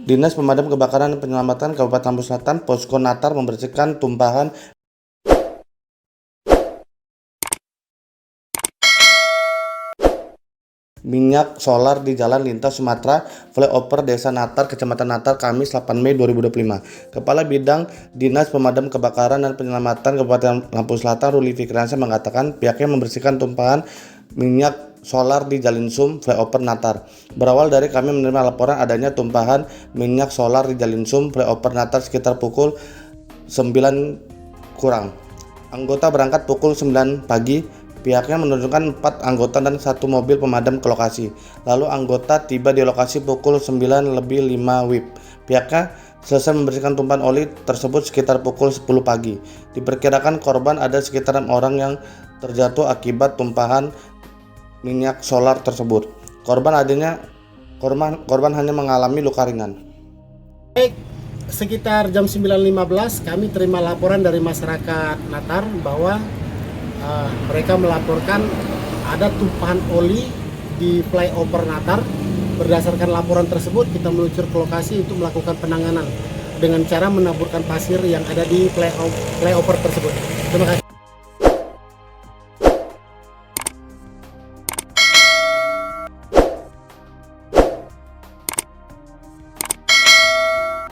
Dinas Pemadam Kebakaran dan Penyelamatan Kabupaten Lampung Selatan, Posko Natar membersihkan tumpahan minyak solar di Jalan Lintas Sumatera, Flyover Desa Natar, Kecamatan Natar, Kamis 8 Mei 2025. Kepala Bidang Dinas Pemadam Kebakaran dan Penyelamatan Kabupaten Lampung Selatan, Ruli Fikriansyah mengatakan pihaknya membersihkan tumpahan minyak solar di Jalan Sum, Flyover Natar. Berawal dari kami menerima laporan adanya tumpahan minyak solar di Jalan Sum, Flyover Natar sekitar pukul 9 kurang. Anggota berangkat pukul 9 pagi. Pihaknya menurunkan 4 anggota dan 1 mobil pemadam ke lokasi. Lalu anggota tiba di lokasi pukul 9:05 WIB. Pihaknya selesai membersihkan tumpahan oli tersebut sekitar pukul 10 pagi. Diperkirakan korban ada sekitar 6 orang yang terjatuh akibat tumpahan minyak solar tersebut. Korban hanya mengalami luka ringan. Baik, sekitar jam 9.15 kami terima laporan dari masyarakat Natar bahwa mereka melaporkan ada tumpahan oli di flyover Natar. Berdasarkan laporan tersebut, kita meluncur ke lokasi untuk melakukan penanganan dengan cara menaburkan pasir yang ada di flyover tersebut. Terima kasih.